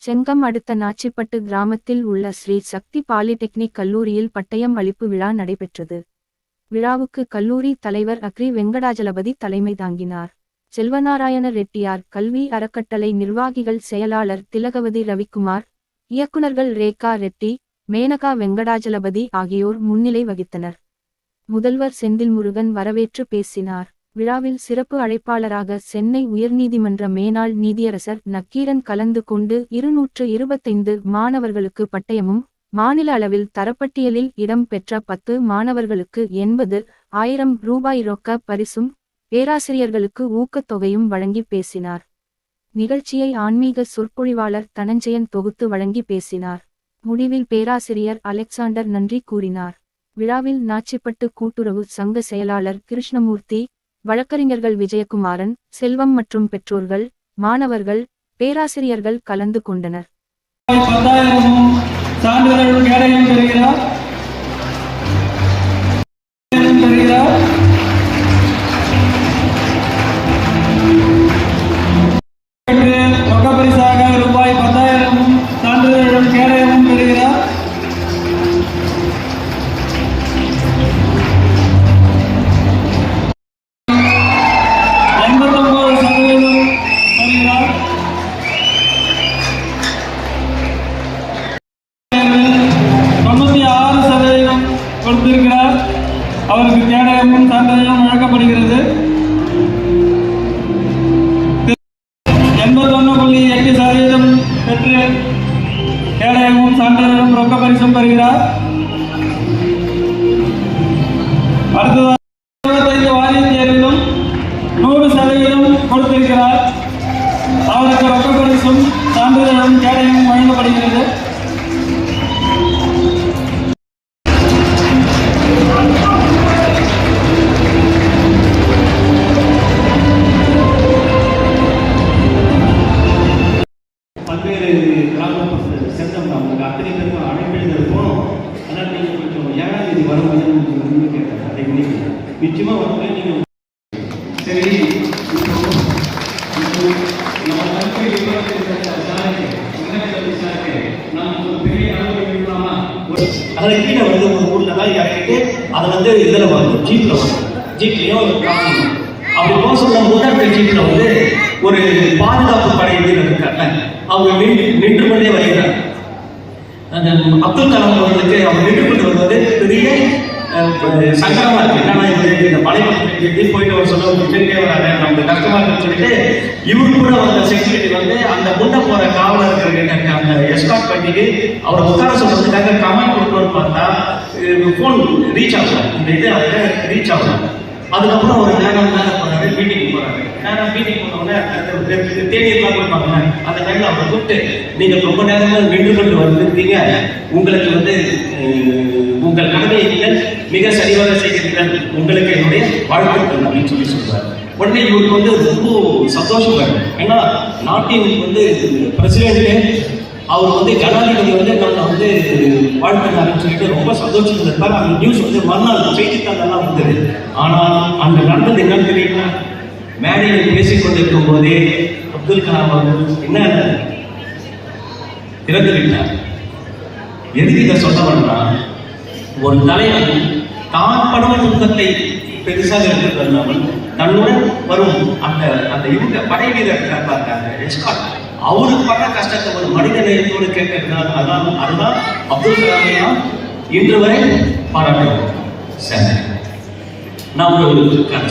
செங்கம் அடுத்த நாச்சிப்பட்டு கிராமத்தில் உள்ள ஸ்ரீ சக்தி பாலிடெக்னிக் கல்லூரியில் பட்டயம் அளிப்பு விழா நடைபெற்றது. விழாவுக்கு கல்லூரி தலைவர் அக்ரி வெங்கடாஜலபதி தலைமை தாங்கினார். செல்வநாராயண ரெட்டியார் கல்வி அறக்கட்டளை நிர்வாகிகள் செயலாளர் திலகவதி ரவிக்குமார், இயக்குநர்கள் ரேகா ரெட்டி, மேனகா வெங்கடாஜலபதி ஆகியோர் முன்னிலை வகித்தனர். முதல்வர் செந்தில்முருகன் வரவேற்று பேசினார். விழாவில் சிறப்பு அழைப்பாளராக சென்னை உயர்நீதிமன்ற மேனாள் நீதியரசர் நக்கீரன் கலந்து கொண்டு 225 மாணவர்களுக்கு பட்டயமும், மாநில அளவில் தரப்பட்டியலில் இடம் பெற்ற 10 மாணவர்களுக்கு 80,000 ரூபாய் ரொக்க பரிசும், பேராசிரியர்களுக்கு ஊக்கத்தொகையும் வழங்கி பேசினார். நிகழ்ச்சியை ஆன்மீக சொற்பொழிவாளர் தனஞ்சயன் தொகுத்து வழங்கி பேசினார். முடிவில் பேராசிரியர் அலெக்சாண்டர் நன்றி கூறினார். விழாவில் நாச்சிப்பட்டு கூட்டுறவு சங்க செயலாளர் கிருஷ்ணமூர்த்தி, வழக்கறிஞர்கள் விஜயகுமாரன், செல்வம் மற்றும் பெற்றோர்கள், மாணவர்கள், பேராசிரியர்கள் கலந்து கொண்டனர். ரூபாய் 10,000 சான்றிதழும் கேடயமும் பெறுகிறார். கொடுத்திருக்கிறார். அவருக்கு கேடயமும் சான்றிதழும் வழங்கப்படுகிறது. 81.8% பெற்று கேடயமும் சான்றிதழும் ரொக்க பரிசும் பெறுகிறார். அடுத்ததாக 25 வாரிய தேர்விலும் 100% கொடுத்திருக்கிறார். அவருக்கு ரொக்க பரிசும் சான்றிதழும் கேடயமும் வழங்கப்படுகிறது. பல்வேறு கிராமப்புற சென்றம் அவங்க அத்தனை பேருக்கும் அழைப்பிடுதல் போனோம். ஆனால் நீங்கள் கொஞ்சம் 7ஆம் தேதி வரும்போது கொஞ்சம் கேட்டாங்க. அதை நினைக்கிறேன் நிச்சயமாக வந்து நீங்கள் சரி அதில் கீழே வந்து ஒரு ஊரில் தான் இறக்கிட்டு அதை வந்து இதில் வரும் ஜீப்பில் வரும். ஜீப்லேயும் அப்படி போக சொல்லும் போது அந்த ஜீப்பில் வந்து ஒரு பாதுகாப்பு படை வீரர் இருக்காங்க. அவங்க நின்று கொண்டே வருகிறார். அந்த அப்துல் கலாம் அவர்களுக்கு அவங்க நின்று கொண்டு வருவது பெரிய சங்கடமா இருக்கு. என்னன்னா இந்த மலைப்பகுதிக்கு போயிட்டு ஒரு சொல்ல நின்றுட்டே வராங்க, நமக்கு கஷ்டமா இருக்குன்னு சொல்லிட்டு இவரு கூட வந்த செக்யூரிட்டி வந்து அந்த முன்ன போற காவலர்கள் அந்த எஸ்கார்ட் பண்ணிட்டு அவரை உட்கார சொல்றதுக்காக கமெண்ட் கொடுக்கணும்னு பார்த்தா போன் ரீச் ஆகலாம். இந்த இது அவங்க ரீச் ஆகலாம். அதுக்கப்புறம் ஒரு நேரம் போறாரு, மீட்டிங் போறாரு. நேரம் மீட்டிங் போனவொடனே தேநீர்லாம் கொடுப்பாங்க. அந்த டைம்ல அவரை கூப்பிட்டு நீங்க ரொம்ப நேரங்கள் நின்று கொண்டு வந்திருக்கீங்க, உங்களுக்கு வந்து உங்கள் கடமையை நீங்கள் மிக சரிவாக செய்கிறீர்கள், உங்களுக்கு என்னுடைய வாழ்த்துக்கள் அப்படின்னு சொல்லி சொல்றாரு. உடனே இவருக்கு வந்து ரொம்ப சந்தோஷம் வரும். ஏன்னா நாட்டின் வந்து பிரசிடென்ட் அவர் வந்து ஜனாதிபதி வந்து நம்மளை வந்து வாழ்த்துனாருன்னு சொல்லிட்டு ரொம்ப சந்தோஷத்தில் இருப்பார். அந்த நியூஸ் வந்து மறுநாள் செய்தித்தாளெல்லாம் வந்தது. ஆனால் அங்கே நடந்தது என்னன்னு தெரியுமா? மேடையில் பேசிக்கொண்டிருக்கும் போதே அப்துல் கலாம் அவர்கள் என்ன இறந்து விட்டார். எதுக்கு இதை சொல்ல வேணும்னா, ஒரு தலைவன் தான் படும் துன்பத்தை பெருசாக இருக்கிறது தன்னுடன் வரும் அந்த அந்த இவங்க படை வீரர் பார்த்தாங்க எஸ்கார்ட், அவருக்கு பட்ட கஷ்டத்தை ஒரு மனித நேயத்தோடு கேட்கறதுனால அதுதான் அப்துல் கலாமையா இன்று வரை பாராட்டுகிறோம். சரி, நான் ஒரு கதை